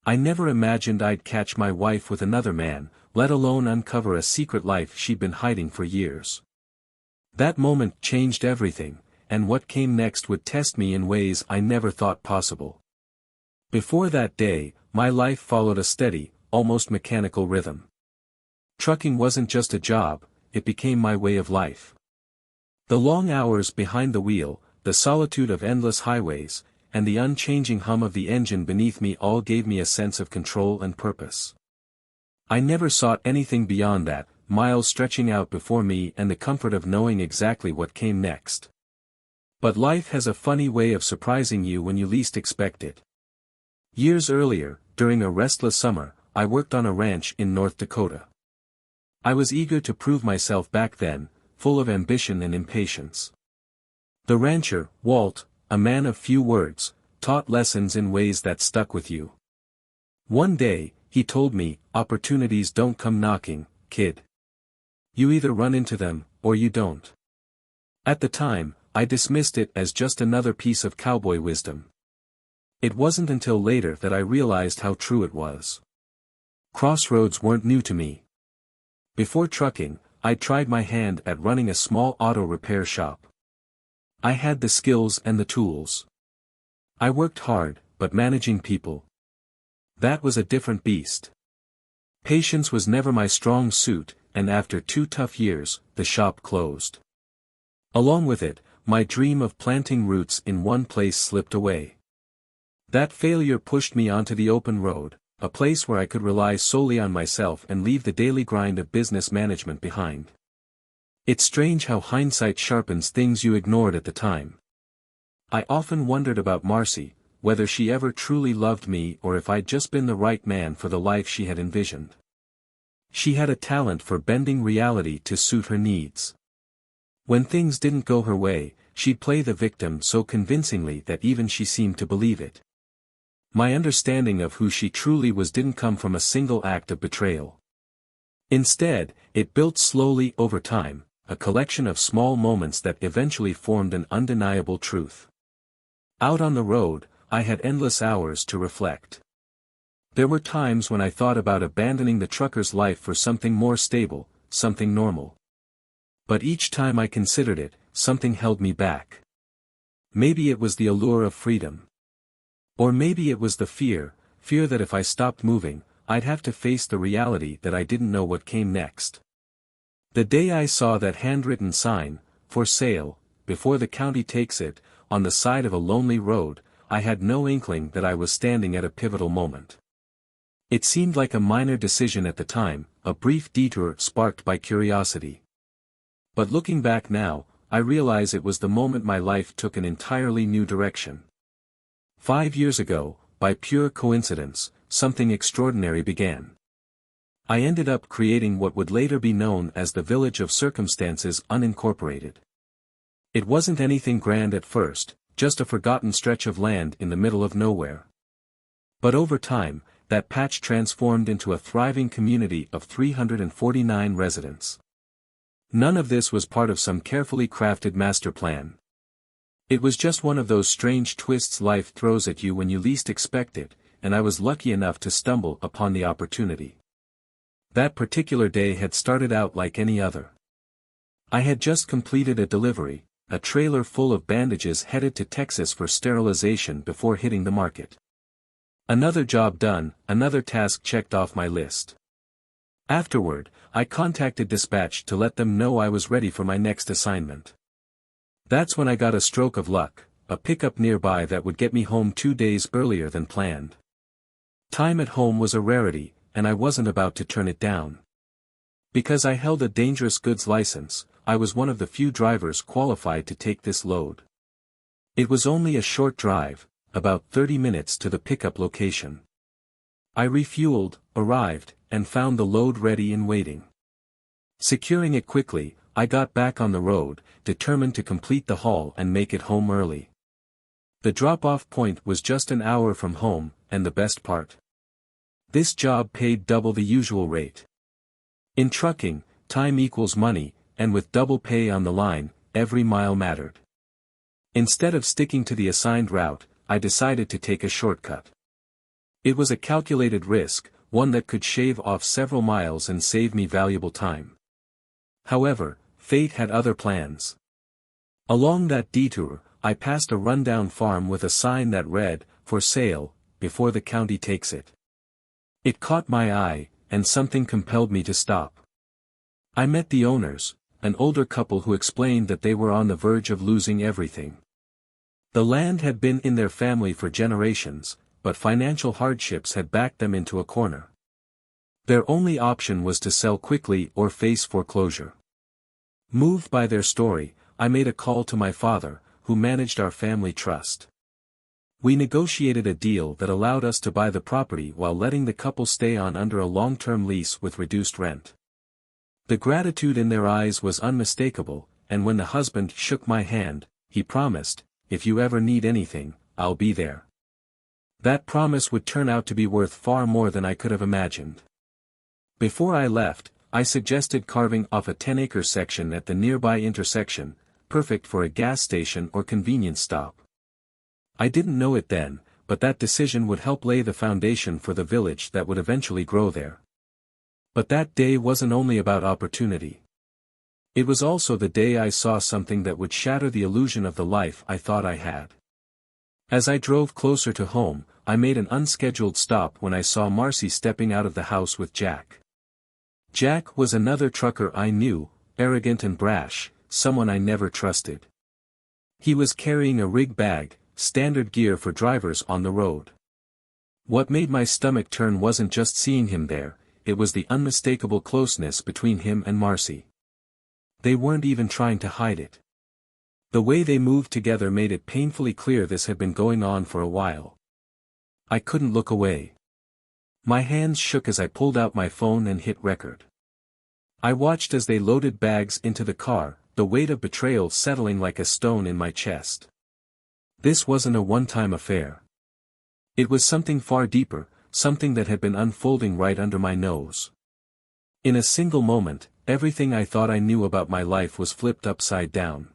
I never imagined I'd catch my wife with another man, let alone uncover a secret life she'd been hiding for years. That moment changed everything, and what came next would test me in ways I never thought possible. Before that day, my life followed a steady, almost mechanical rhythm. Trucking wasn't just a job, it became my way of life. The long hours behind the wheel, the solitude of endless highways, and the unchanging hum of the engine beneath me all gave me a sense of control and purpose. I never sought anything beyond that, miles stretching out before me and the comfort of knowing exactly what came next. But life has a funny way of surprising you when you least expect it. Years earlier, during a restless summer, I worked on a ranch in North Dakota. I was eager to prove myself back then, full of ambition and impatience. The rancher, Walt, a man of few words, taught lessons in ways that stuck with you. One day, he told me, "Opportunities don't come knocking, kid. You either run into them, or you don't." At the time, I dismissed it as just another piece of cowboy wisdom. It wasn't until later that I realized how true it was. Crossroads weren't new to me. Before trucking, I tried my hand at running a small auto repair shop. I had the skills and the tools. I worked hard, but managing people, that was a different beast. Patience was never my strong suit, and after 2 tough years, the shop closed. Along with it, my dream of planting roots in one place slipped away. That failure pushed me onto the open road, a place where I could rely solely on myself and leave the daily grind of business management behind. It's strange how hindsight sharpens things you ignored at the time. I often wondered about Marcy, whether she ever truly loved me or if I'd just been the right man for the life she had envisioned. She had a talent for bending reality to suit her needs. When things didn't go her way, she'd play the victim so convincingly that even she seemed to believe it. My understanding of who she truly was didn't come from a single act of betrayal. Instead, it built slowly over time, a collection of small moments that eventually formed an undeniable truth. Out on the road, I had endless hours to reflect. There were times when I thought about abandoning the trucker's life for something more stable, something normal. But each time I considered it, something held me back. Maybe it was the allure of freedom. Or maybe it was the fear that if I stopped moving, I'd have to face the reality that I didn't know what came next. The day I saw that handwritten sign, "For sale, before the county takes it," on the side of a lonely road, I had no inkling that I was standing at a pivotal moment. It seemed like a minor decision at the time, a brief detour sparked by curiosity. But looking back now, I realize it was the moment my life took an entirely new direction. 5 years ago, by pure coincidence, something extraordinary began. I ended up creating what would later be known as the Village of Circumstances Unincorporated. It wasn't anything grand at first, just a forgotten stretch of land in the middle of nowhere. But over time, that patch transformed into a thriving community of 349 residents. None of this was part of some carefully crafted master plan. It was just one of those strange twists life throws at you when you least expect it, and I was lucky enough to stumble upon the opportunity. That particular day had started out like any other. I had just completed a delivery, a trailer full of bandages headed to Texas for sterilization before hitting the market. Another job done, another task checked off my list. Afterward, I contacted dispatch to let them know I was ready for my next assignment. That's when I got a stroke of luck, a pickup nearby that would get me home 2 days earlier than planned. Time at home was a rarity, and I wasn't about to turn it down. Because I held a dangerous goods license, I was one of the few drivers qualified to take this load. It was only a short drive, about 30 minutes to the pickup location. I refueled, arrived, and found the load ready and waiting. Securing it quickly, I got back on the road, determined to complete the haul and make it home early. The drop-off point was just an hour from home, and the best part, this job paid double the usual rate. In trucking, time equals money, and with double pay on the line, every mile mattered. Instead of sticking to the assigned route, I decided to take a shortcut. It was a calculated risk, one that could shave off several miles and save me valuable time. However, fate had other plans. Along that detour, I passed a rundown farm with a sign that read, "For sale, before the county takes it." It caught my eye, and something compelled me to stop. I met the owners, an older couple who explained that they were on the verge of losing everything. The land had been in their family for generations, but financial hardships had backed them into a corner. Their only option was to sell quickly or face foreclosure. Moved by their story, I made a call to my father, who managed our family trust. We negotiated a deal that allowed us to buy the property while letting the couple stay on under a long-term lease with reduced rent. The gratitude in their eyes was unmistakable, and when the husband shook my hand, he promised, "If you ever need anything, I'll be there." That promise would turn out to be worth far more than I could have imagined. Before I left, I suggested carving off a 10-acre section at the nearby intersection, perfect for a gas station or convenience stop. I didn't know it then, but that decision would help lay the foundation for the village that would eventually grow there. But that day wasn't only about opportunity. It was also the day I saw something that would shatter the illusion of the life I thought I had. As I drove closer to home, I made an unscheduled stop when I saw Marcy stepping out of the house with Jack. Jack was another trucker I knew, arrogant and brash, someone I never trusted. He was carrying a rig bag, standard gear for drivers on the road. What made my stomach turn wasn't just seeing him there, it was the unmistakable closeness between him and Marcy. They weren't even trying to hide it. The way they moved together made it painfully clear this had been going on for a while. I couldn't look away. My hands shook as I pulled out my phone and hit record. I watched as they loaded bags into the car, the weight of betrayal settling like a stone in my chest. This wasn't a one-time affair. It was something far deeper, something that had been unfolding right under my nose. In a single moment, everything I thought I knew about my life was flipped upside down.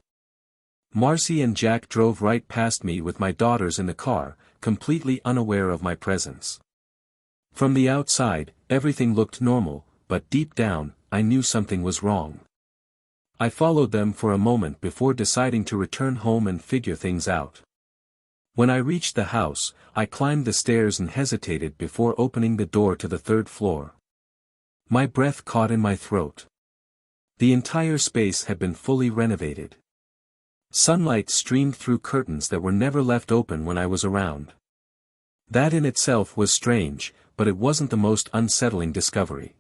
Marcy and Jack drove right past me with my daughters in the car, completely unaware of my presence. From the outside, everything looked normal, but deep down, I knew something was wrong. I followed them for a moment before deciding to return home and figure things out. When I reached the house, I climbed the stairs and hesitated before opening the door to the third floor. My breath caught in my throat. The entire space had been fully renovated. Sunlight streamed through curtains that were never left open when I was around. That in itself was strange, but it wasn't the most unsettling discovery.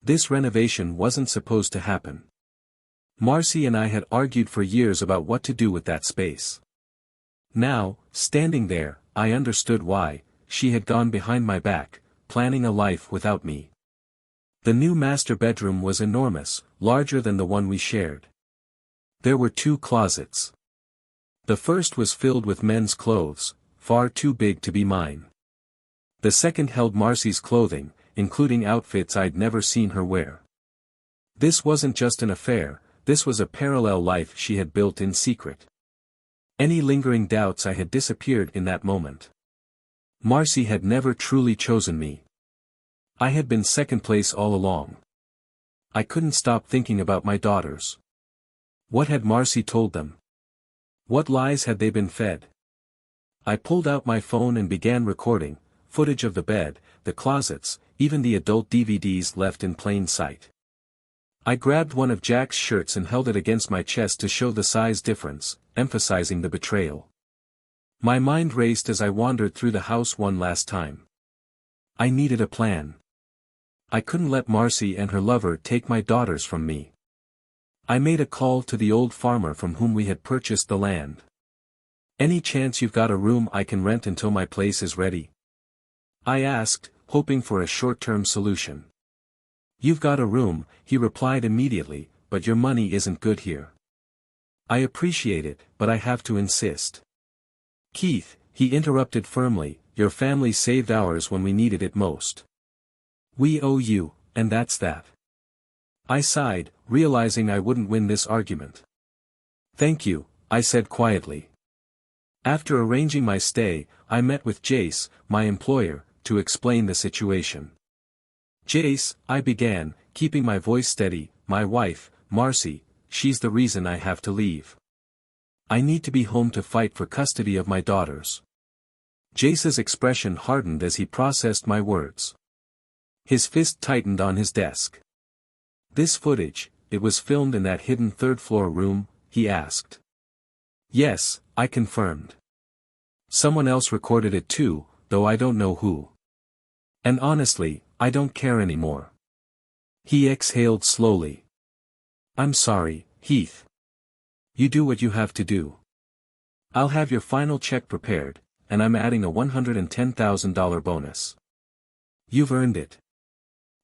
This renovation wasn't supposed to happen. Marcy and I had argued for years about what to do with that space. Now, standing there, I understood why. She had gone behind my back, planning a life without me. The new master bedroom was enormous, larger than the one we shared. There were 2 closets. The first was filled with men's clothes, far too big to be mine. The second held Marcy's clothing, including outfits I'd never seen her wear. This wasn't just an affair, this was a parallel life she had built in secret. Any lingering doubts I had disappeared in that moment. Marcy had never truly chosen me. I had been second place all along. I couldn't stop thinking about my daughters. What had Marcy told them? What lies had they been fed? I pulled out my phone and began recording, footage of the bed, the closets, even the adult DVDs left in plain sight. I grabbed one of Jack's shirts and held it against my chest to show the size difference, emphasizing the betrayal. My mind raced as I wandered through the house one last time. I needed a plan. I couldn't let Marcy and her lover take my daughters from me. I made a call to the old farmer from whom we had purchased the land. "Any chance you've got a room I can rent until my place is ready?" I asked, hoping for a short-term solution. "You've got a room," he replied immediately, "but your money isn't good here." "I appreciate it, but I have to insist." "Keith," he interrupted firmly, "your family saved ours when we needed it most. We owe you, and that's that." I sighed, realizing I wouldn't win this argument. "Thank you," I said quietly. After arranging my stay, I met with Jace, my employer, to explain the situation. "Jace," I began, keeping my voice steady, "my wife, Marcy, she's the reason I have to leave. I need to be home to fight for custody of my daughters." Jace's expression hardened as he processed my words. His fist tightened on his desk. "This footage, it was filmed in that hidden third-floor room?" he asked. "Yes," I confirmed. "Someone else recorded it too, though I don't know who. And honestly, I don't care anymore." He exhaled slowly. "I'm sorry, Heath. You do what you have to do. I'll have your final check prepared, and I'm adding a $110,000 bonus. You've earned it."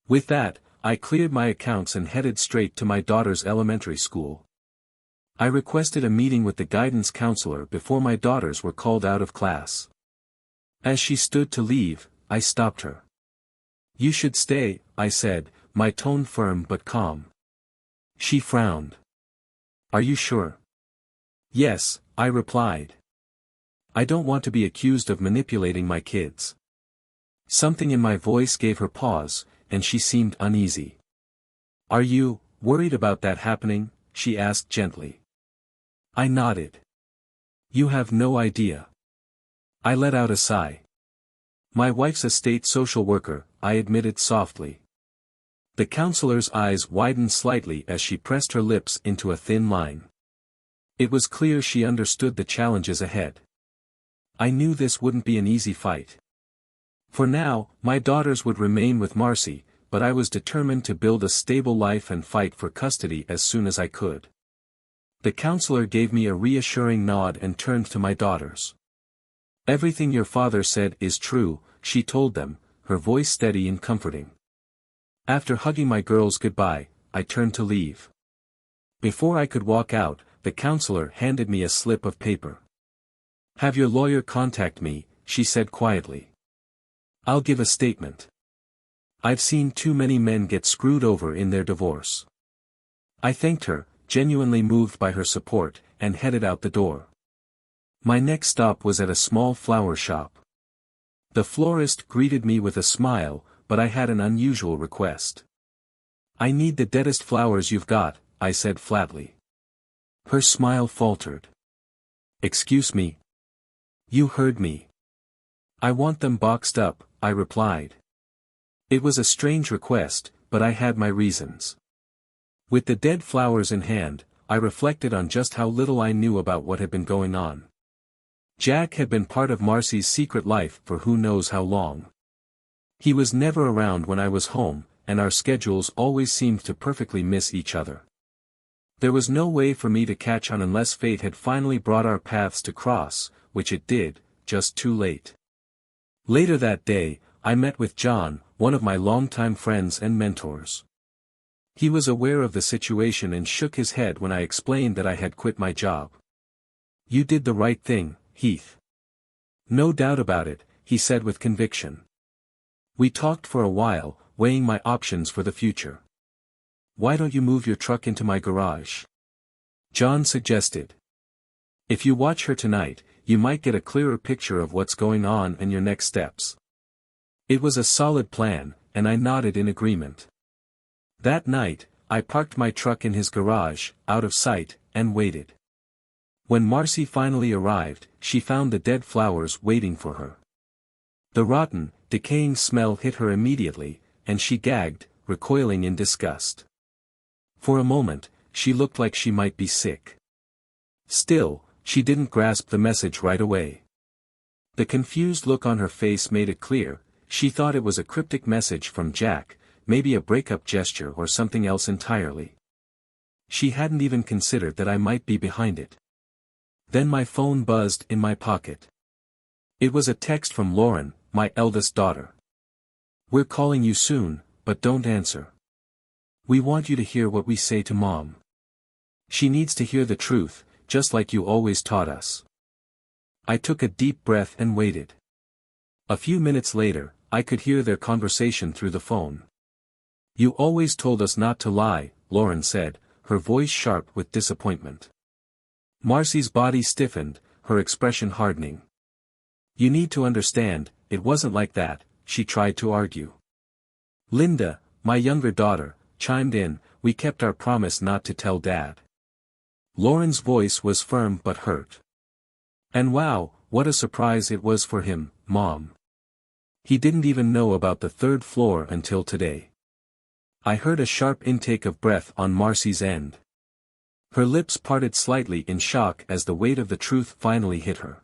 With that, I cleared my accounts and headed straight to my daughter's elementary school. I requested a meeting with the guidance counselor before my daughters were called out of class. As she stood to leave, I stopped her. "You should stay," I said, my tone firm but calm. She frowned. "Are you sure?" "Yes," I replied. "I don't want to be accused of manipulating my kids." Something in my voice gave her pause, and she seemed uneasy. "Are you worried about that happening?" she asked gently. I nodded. "You have no idea." I let out a sigh. "My wife's a state social worker," I admitted softly. The counselor's eyes widened slightly as she pressed her lips into a thin line. It was clear she understood the challenges ahead. I knew this wouldn't be an easy fight. For now, my daughters would remain with Marcy, but I was determined to build a stable life and fight for custody as soon as I could. The counselor gave me a reassuring nod and turned to my daughters. "Everything your father said is true," she told them, her voice steady and comforting. After hugging my girls goodbye, I turned to leave. Before I could walk out, the counselor handed me a slip of paper. "Have your lawyer contact me," she said quietly. "I'll give a statement. I've seen too many men get screwed over in their divorce." I thanked her, genuinely moved by her support, and headed out the door. My next stop was at a small flower shop. The florist greeted me with a smile, but I had an unusual request. "I need the deadest flowers you've got," I said flatly. Her smile faltered. "Excuse me?" "You heard me. I want them boxed up," I replied. It was a strange request, but I had my reasons. With the dead flowers in hand, I reflected on just how little I knew about what had been going on. Jack had been part of Marcy's secret life for who knows how long. He was never around when I was home, and our schedules always seemed to perfectly miss each other. There was no way for me to catch on unless fate had finally brought our paths to cross, which it did, just too late. Later that day, I met with John, one of my longtime friends and mentors. He was aware of the situation and shook his head when I explained that I had quit my job. "You did the right thing, Heath." "No doubt about it," he said with conviction. We talked for a while, weighing my options for the future. "Why don't you move your truck into my garage?" John suggested. "If you watch her tonight, you might get a clearer picture of what's going on and your next steps." It was a solid plan, and I nodded in agreement. That night, I parked my truck in his garage, out of sight, and waited. When Marcy finally arrived, she found the dead flowers waiting for her. The rotten, decaying smell hit her immediately, and she gagged, recoiling in disgust. For a moment, she looked like she might be sick. Still, she didn't grasp the message right away. The confused look on her face made it clear, she thought it was a cryptic message from Jack, maybe a breakup gesture or something else entirely. She hadn't even considered that I might be behind it. Then my phone buzzed in my pocket. It was a text from Lauren, my eldest daughter. "We're calling you soon, but don't answer. We want you to hear what we say to Mom. She needs to hear the truth, just like you always taught us." I took a deep breath and waited. A few minutes later, I could hear their conversation through the phone. "You always told us not to lie," Lauren said, her voice sharp with disappointment. Marcy's body stiffened, her expression hardening. "You need to understand, it wasn't like that," she tried to argue. Linda, my younger daughter, chimed in, we kept our promise not to tell Dad. Lauren's voice was firm but hurt. And wow, what a surprise it was for him, Mom. He didn't even know about the third floor until today. I heard a sharp intake of breath on Marcy's end. Her lips parted slightly in shock as the weight of the truth finally hit her.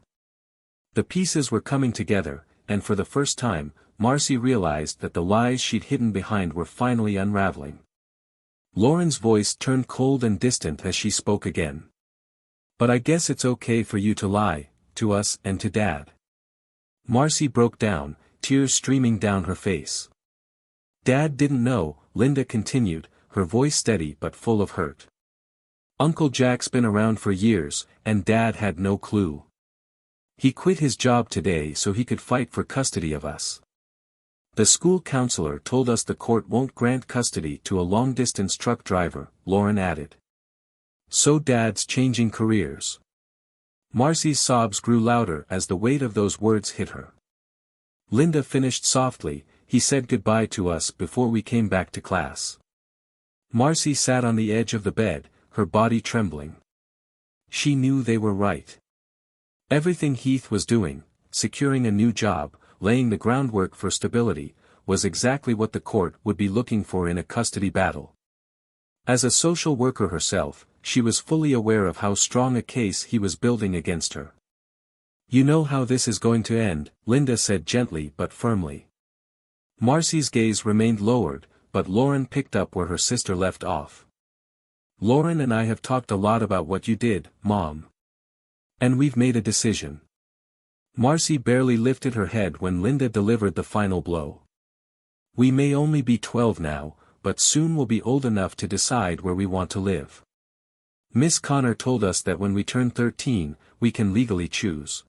The pieces were coming together, and for the first time, Marcy realized that the lies she'd hidden behind were finally unraveling. Lauren's voice turned cold and distant as she spoke again. But I guess it's okay for you to lie, to us and to Dad. Marcy broke down, tears streaming down her face. Dad didn't know, Linda continued, her voice steady but full of hurt. Uncle Jack's been around for years, and Dad had no clue. He quit his job today so he could fight for custody of us. The school counselor told us the court won't grant custody to a long-distance truck driver, Lauren added. So Dad's changing careers. Marcy's sobs grew louder as the weight of those words hit her. Linda finished softly, he said goodbye to us before we came back to class. Marcy sat on the edge of the bed, her body trembling. She knew they were right. Everything Heath was doing, securing a new job, laying the groundwork for stability, was exactly what the court would be looking for in a custody battle. As a social worker herself, she was fully aware of how strong a case he was building against her. You know how this is going to end, Linda said gently but firmly. Marcy's gaze remained lowered, but Lauren picked up where her sister left off. Lauren and I have talked a lot about what you did, Mom. And we've made a decision. Marcy barely lifted her head when Linda delivered the final blow. We may only be 12 now, but soon we'll be old enough to decide where we want to live. Miss Connor told us that when we turn 13, we can legally choose.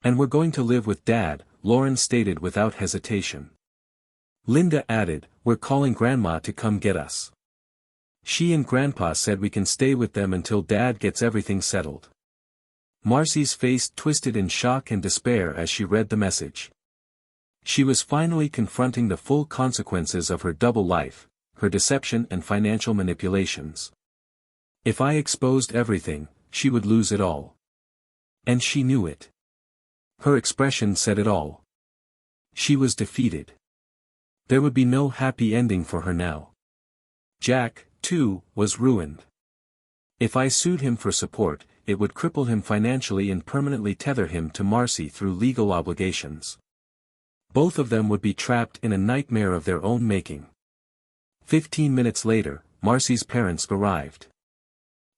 And we're going to live with Dad, Lauren stated without hesitation. Linda added, we're calling Grandma to come get us. She and Grandpa said we can stay with them until Dad gets everything settled. Marcy's face twisted in shock and despair as she read the message. She was finally confronting the full consequences of her double life, her deception and financial manipulations. If I exposed everything, she would lose it all. And she knew it. Her expression said it all. She was defeated. There would be no happy ending for her now. Jack, too, was ruined. If I sued him for support, it would cripple him financially and permanently tether him to Marcy through legal obligations. Both of them would be trapped in a nightmare of their own making. 15 minutes later, Marcy's parents arrived.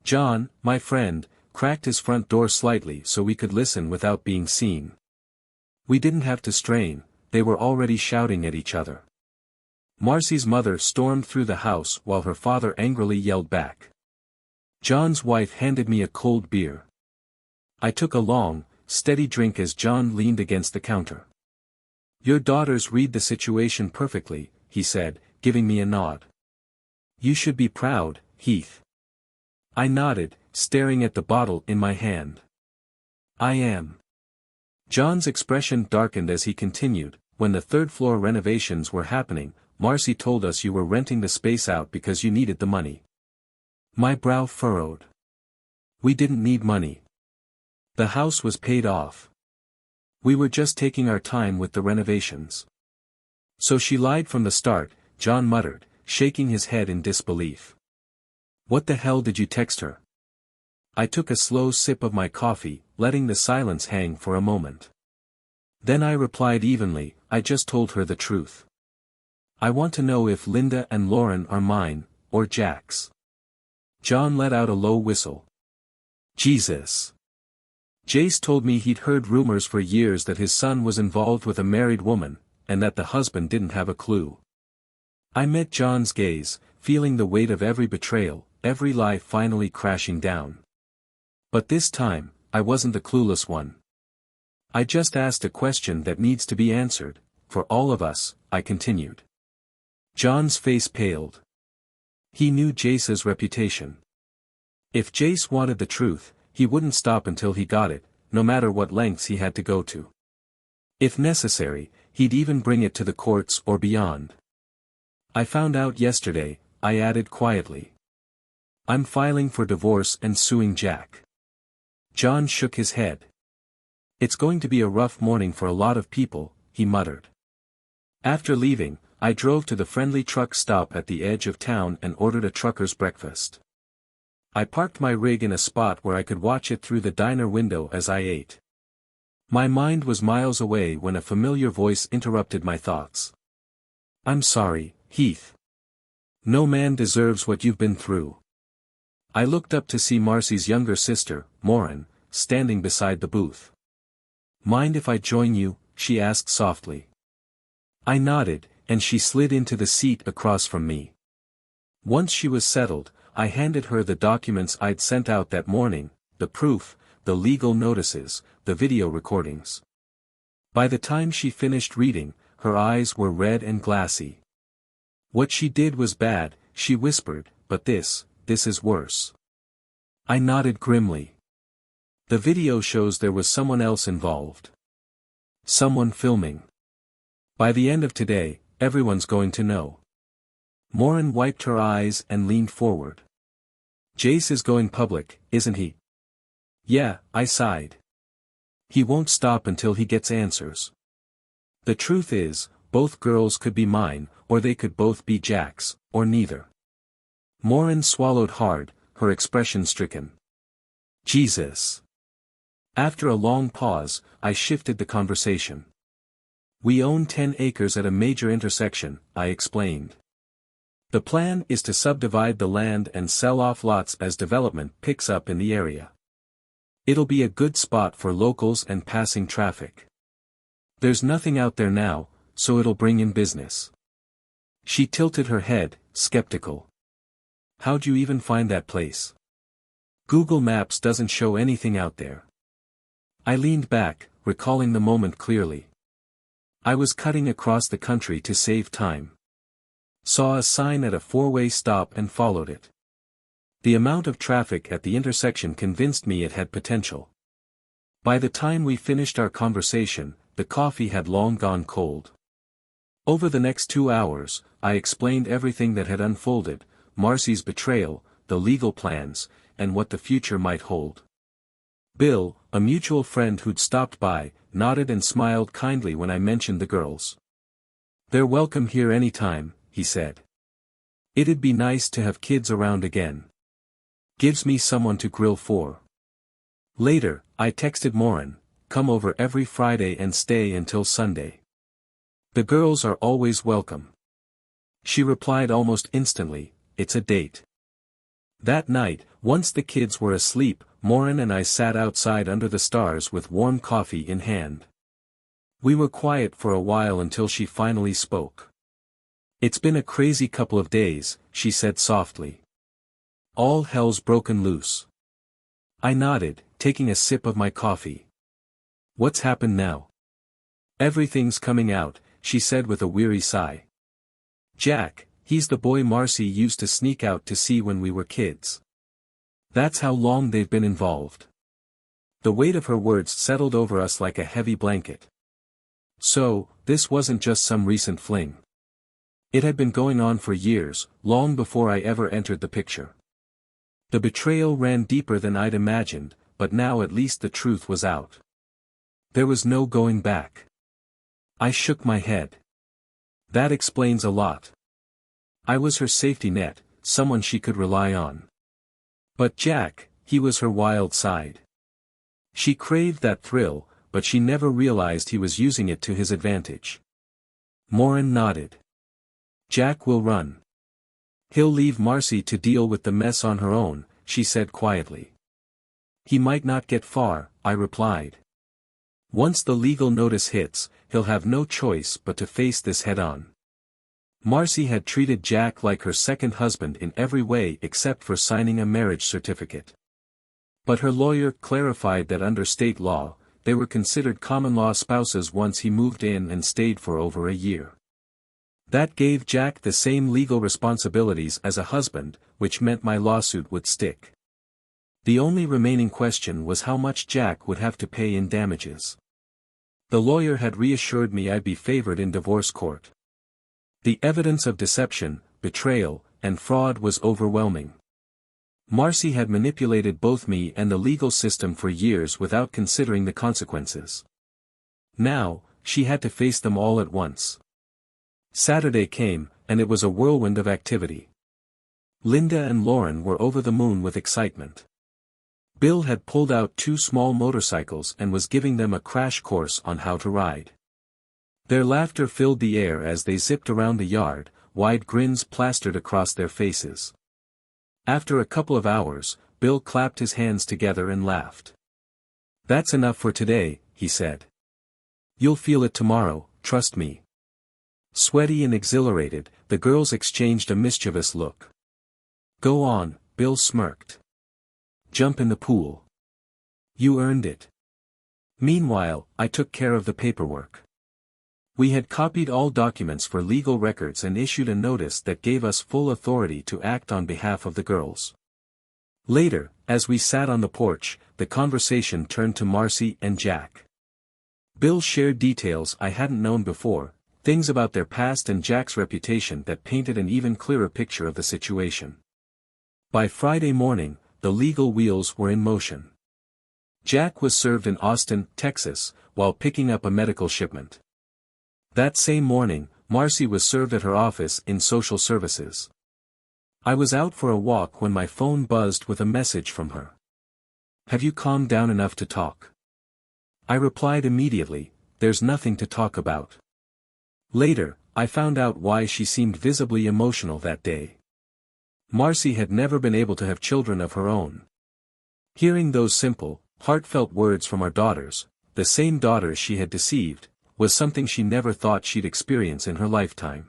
John, my friend, cracked his front door slightly so we could listen without being seen. We didn't have to strain, they were already shouting at each other. Marcy's mother stormed through the house while her father angrily yelled back. John's wife handed me a cold beer. I took a long, steady drink as John leaned against the counter. Your daughters read the situation perfectly, he said, giving me a nod. You should be proud, Heath. I nodded, staring at the bottle in my hand. I am. John's expression darkened as he continued, when the third-floor renovations were happening, Marcy told us you were renting the space out because you needed the money. My brow furrowed. We didn't need money. The house was paid off. We were just taking our time with the renovations. So she lied from the start, John muttered, shaking his head in disbelief. What the hell did you text her? I took a slow sip of my coffee, letting the silence hang for a moment. Then I replied evenly, I just told her the truth. I want to know if Linda and Lauren are mine, or Jack's. John let out a low whistle. Jesus. Jace told me he'd heard rumors for years that his son was involved with a married woman, and that the husband didn't have a clue. I met John's gaze, feeling the weight of every betrayal, every lie finally crashing down. But this time, I wasn't the clueless one. I just asked a question that needs to be answered, for all of us, I continued. John's face paled. He knew Jace's reputation. If Jace wanted the truth, he wouldn't stop until he got it, no matter what lengths he had to go to. If necessary, He'd even bring it to the courts or beyond. I found out yesterday, I added quietly. I'm filing for divorce and suing Jack. John shook his head. It's going to be a rough morning for a lot of people, he muttered. After leaving, I drove to the friendly truck stop at the edge of town and ordered a trucker's breakfast. I parked my rig in a spot where I could watch it through the diner window as I ate. My mind was miles away when a familiar voice interrupted my thoughts. I'm sorry, Heath. No man deserves what you've been through. I looked up to see Marcy's younger sister, Maureen, standing beside the booth. Mind if I join you? She asked softly. I nodded, and she slid into the seat across from me. Once she was settled, I handed her the documents I'd sent out that morning, the proof, the legal notices, the video recordings. By the time she finished reading, her eyes were red and glassy. What she did was bad, she whispered, but this is worse. I nodded grimly. The video shows there was someone else involved. Someone filming. By the end of today, everyone's going to know. Maureen wiped her eyes and leaned forward. Jace is going public, isn't he? Yeah, I sighed. He won't stop until he gets answers. The truth is, both girls could be mine, or they could both be Jack's, or neither. Maureen swallowed hard, her expression stricken. Jesus. After a long pause, I shifted the conversation. We own 10 acres at a major intersection, I explained. The plan is to subdivide the land and sell off lots as development picks up in the area. It'll be a good spot for locals and passing traffic. There's nothing out there now, so it'll bring in business. She tilted her head, skeptical. How'd you even find that place? Google Maps doesn't show anything out there. I leaned back, recalling the moment clearly. I was cutting across the country to save time. Saw a sign at a four-way stop and followed it. The amount of traffic at the intersection convinced me it had potential. By the time we finished our conversation, the coffee had long gone cold. Over the next 2 hours, I explained everything that had unfolded, Marcy's betrayal, the legal plans, and what the future might hold. Bill, a mutual friend who'd stopped by, nodded and smiled kindly when I mentioned the girls. They're welcome here anytime, he said. It'd be nice to have kids around again. Gives me someone to grill for. Later, I texted Maureen, come over every Friday and stay until Sunday. The girls are always welcome. She replied almost instantly, it's a date. That night, once the kids were asleep, Maureen and I sat outside under the stars with warm coffee in hand. We were quiet for a while until she finally spoke. It's been a crazy couple of days, she said softly. All hell's broken loose. I nodded, taking a sip of my coffee. What's happened now? Everything's coming out, she said with a weary sigh. Jack, he's the boy Marcy used to sneak out to see when we were kids. That's how long they've been involved. The weight of her words settled over us like a heavy blanket. So, this wasn't just some recent fling. It had been going on for years, long before I ever entered the picture. The betrayal ran deeper than I'd imagined, but now at least the truth was out. There was no going back. I shook my head. That explains a lot. I was her safety net, someone she could rely on. But Jack, he was her wild side. She craved that thrill, but she never realized he was using it to his advantage. Maureen nodded. Jack will run. He'll leave Marcy to deal with the mess on her own, she said quietly. He might not get far, I replied. Once the legal notice hits, he'll have no choice but to face this head-on. Marcy had treated Jack like her second husband in every way except for signing a marriage certificate. But her lawyer clarified that under state law, they were considered common-law spouses once he moved in and stayed for over a year. That gave Jack the same legal responsibilities as a husband, which meant my lawsuit would stick. The only remaining question was how much Jack would have to pay in damages. The lawyer had reassured me I'd be favored in divorce court. The evidence of deception, betrayal, and fraud was overwhelming. Marcy had manipulated both me and the legal system for years without considering the consequences. Now, she had to face them all at once. Saturday came, and it was a whirlwind of activity. Linda and Lauren were over the moon with excitement. Bill had pulled out 2 small motorcycles and was giving them a crash course on how to ride. Their laughter filled the air as they zipped around the yard, wide grins plastered across their faces. After a couple of hours, Bill clapped his hands together and laughed. "That's enough for today," he said. "You'll feel it tomorrow, trust me." Sweaty and exhilarated, the girls exchanged a mischievous look. "Go on," Bill smirked. "Jump in the pool. You earned it." Meanwhile, I took care of the paperwork. We had copied all documents for legal records and issued a notice that gave us full authority to act on behalf of the girls. Later, as we sat on the porch, the conversation turned to Marcy and Jack. Bill shared details I hadn't known before, things about their past and Jack's reputation that painted an even clearer picture of the situation. By Friday morning, the legal wheels were in motion. Jack was served in Austin, Texas, while picking up a medical shipment. That same morning, Marcy was served at her office in social services. I was out for a walk when my phone buzzed with a message from her. "Have you calmed down enough to talk?" I replied immediately, "There's nothing to talk about." Later, I found out why she seemed visibly emotional that day. Marcy had never been able to have children of her own. Hearing those simple, heartfelt words from our daughters, the same daughters she had deceived, was something she never thought she'd experience in her lifetime.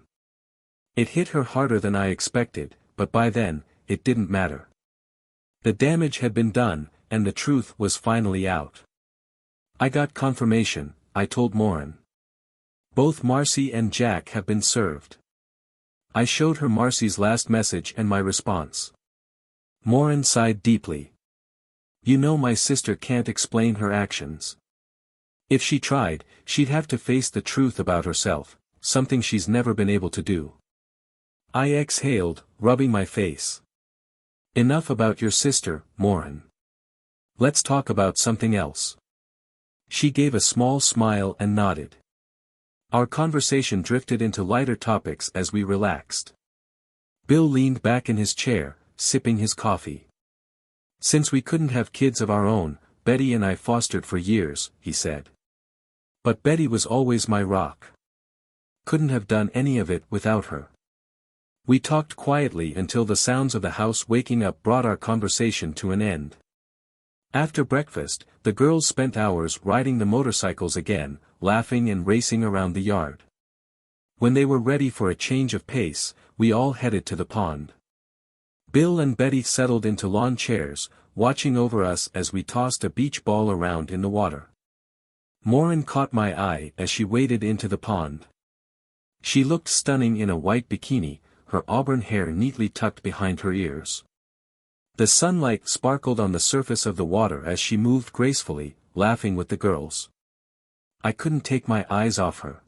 It hit her harder than I expected, but by then, it didn't matter. The damage had been done, and the truth was finally out. "I got confirmation," I told Morin. "Both Marcy and Jack have been served." I showed her Marcy's last message and my response. Morin sighed deeply. "You know my sister can't explain her actions. If she tried, she'd have to face the truth about herself, something she's never been able to do." I exhaled, rubbing my face. "Enough about your sister, Morin. Let's talk about something else." She gave a small smile and nodded. Our conversation drifted into lighter topics as we relaxed. Bill leaned back in his chair, sipping his coffee. "Since we couldn't have kids of our own, Betty and I fostered for years," he said. "But Betty was always my rock. Couldn't have done any of it without her." We talked quietly until the sounds of the house waking up brought our conversation to an end. After breakfast, the girls spent hours riding the motorcycles again, laughing and racing around the yard. When they were ready for a change of pace, we all headed to the pond. Bill and Betty settled into lawn chairs, watching over us as we tossed a beach ball around in the water. Morin caught my eye as she waded into the pond. She looked stunning in a white bikini, her auburn hair neatly tucked behind her ears. The sunlight sparkled on the surface of the water as she moved gracefully, laughing with the girls. I couldn't take my eyes off her.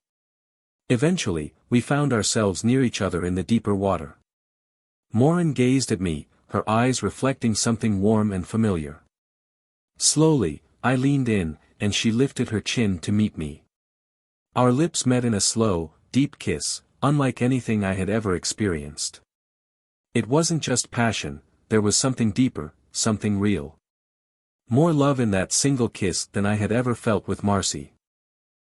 Eventually, we found ourselves near each other in the deeper water. Morin gazed at me, her eyes reflecting something warm and familiar. Slowly, I leaned in, and she lifted her chin to meet me. Our lips met in a slow, deep kiss, unlike anything I had ever experienced. It wasn't just passion, there was something deeper, something real. More love in that single kiss than I had ever felt with Marcy.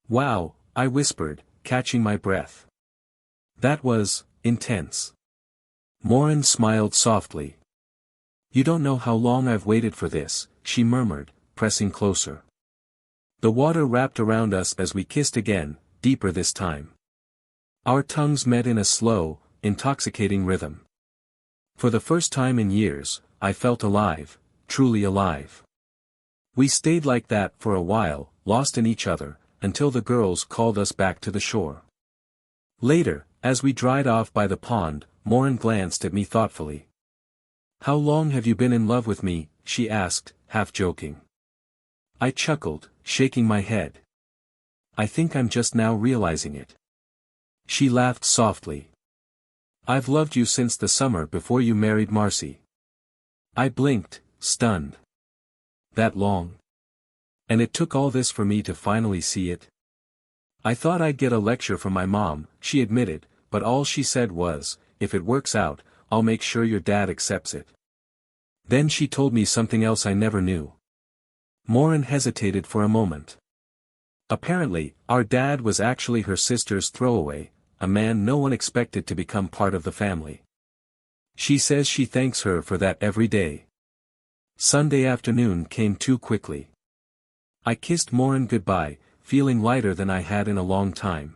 "Wow," I whispered, catching my breath. "That was intense." Morin smiled softly. "You don't know how long I've waited for this," she murmured, pressing closer. The water wrapped around us as we kissed again, deeper this time. Our tongues met in a slow, intoxicating rhythm. For the first time in years, I felt alive, truly alive. We stayed like that for a while, lost in each other, until the girls called us back to the shore. Later, as we dried off by the pond, Morin glanced at me thoughtfully. "How long have you been in love with me?" she asked, half joking. I chuckled, shaking my head. I think I'm just now realizing it. She laughed softly. I've loved you since the summer before you married Marcy. I blinked, stunned. That long? And it took all this for me to finally see it? I thought I'd get a lecture from my mom, she admitted, but all she said was, if it works out, I'll make sure your dad accepts it. Then she told me something else I never knew. Morin hesitated for a moment. Apparently, our dad was actually her sister's throwaway, a man no one expected to become part of the family. She says she thanks her for that every day. Sunday afternoon came too quickly. I kissed Morin goodbye, feeling lighter than I had in a long time.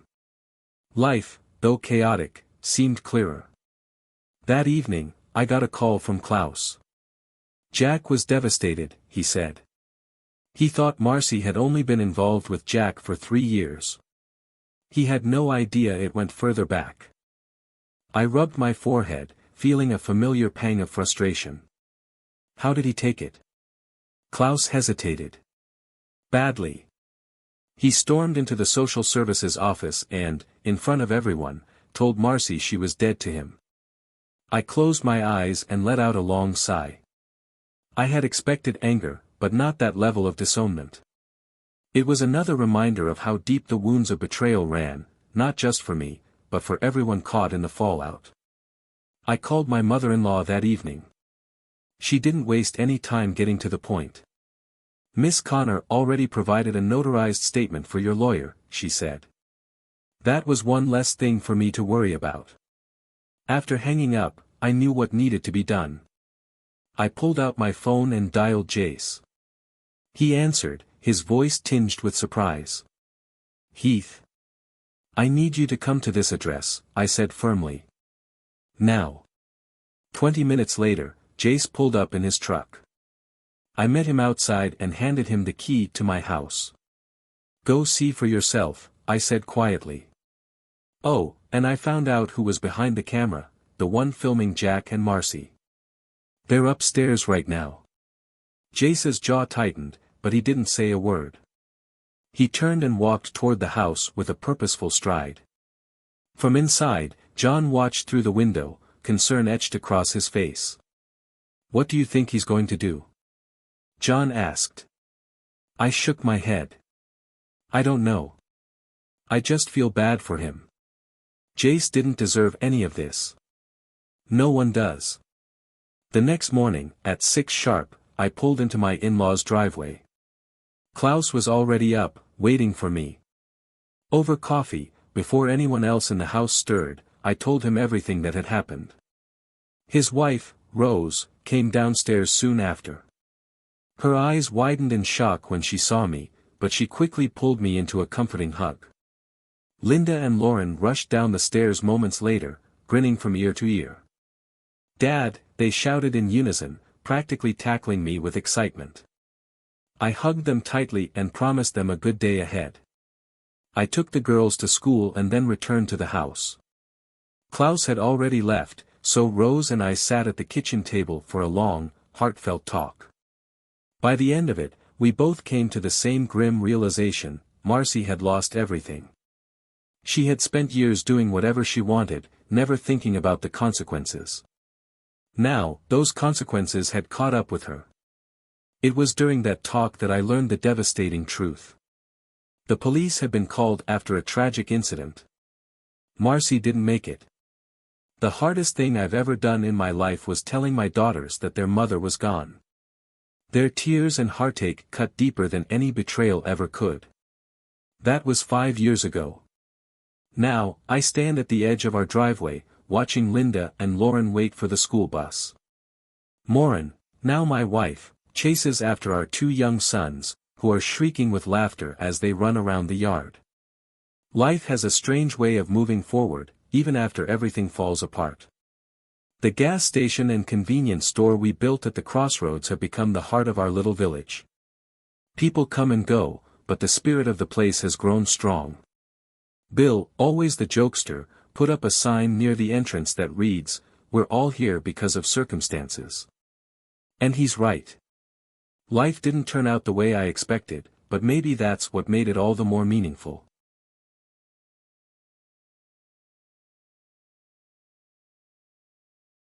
Life, though chaotic, seemed clearer. That evening, I got a call from Klaus. Jack was devastated, he said. He thought Marcy had only been involved with Jack for 3 years. He had no idea it went further back. I rubbed my forehead, feeling a familiar pang of frustration. How did he take it? Klaus hesitated. Badly. He stormed into the social services office and, in front of everyone, told Marcy she was dead to him. I closed my eyes and let out a long sigh. I had expected anger, but not that level of disownment. It was another reminder of how deep the wounds of betrayal ran, not just for me, but for everyone caught in the fallout. I called my mother-in-law that evening. She didn't waste any time getting to the point. Miss Connor already provided a notarized statement for your lawyer, she said. That was one less thing for me to worry about. After hanging up, I knew what needed to be done. I pulled out my phone and dialed Jace. He answered, his voice tinged with surprise. Heath. I need you to come to this address, I said firmly. Now. 20 minutes later, Jace pulled up in his truck. I met him outside and handed him the key to my house. Go see for yourself, I said quietly. Oh, and I found out who was behind the camera, the one filming Jack and Marcy. They're upstairs right now. Jace's jaw tightened, but he didn't say a word. He turned and walked toward the house with a purposeful stride. From inside, John watched through the window, concern etched across his face. What do you think he's going to do? John asked. I shook my head. I don't know. I just feel bad for him. Jace didn't deserve any of this. No one does. The next morning, at 6 sharp, I pulled into my in-laws' driveway. Klaus was already up, waiting for me. Over coffee, before anyone else in the house stirred, I told him everything that had happened. His wife, Rose, came downstairs soon after. Her eyes widened in shock when she saw me, but she quickly pulled me into a comforting hug. Linda and Lauren rushed down the stairs moments later, grinning from ear to ear. Dad, they shouted in unison, practically tackling me with excitement. I hugged them tightly and promised them a good day ahead. I took the girls to school and then returned to the house. Klaus had already left, so Rose and I sat at the kitchen table for a long, heartfelt talk. By the end of it, we both came to the same grim realization: Marcy had lost everything. She had spent years doing whatever she wanted, never thinking about the consequences. Now, those consequences had caught up with her. It was during that talk that I learned the devastating truth. The police had been called after a tragic incident. Marcy didn't make it. The hardest thing I've ever done in my life was telling my daughters that their mother was gone. Their tears and heartache cut deeper than any betrayal ever could. That was 5 years ago. Now, I stand at the edge of our driveway, watching Linda and Lauren wait for the school bus. Morin, now my wife, chases after our 2 young sons, who are shrieking with laughter as they run around the yard. Life has a strange way of moving forward, even after everything falls apart. The gas station and convenience store we built at the Crossroads have become the heart of our little village. People come and go, but the spirit of the place has grown strong. Bill, always the jokester, put up a sign near the entrance that reads, "We're all here because of circumstances." And he's right. Life didn't turn out the way I expected, but maybe that's what made it all the more meaningful.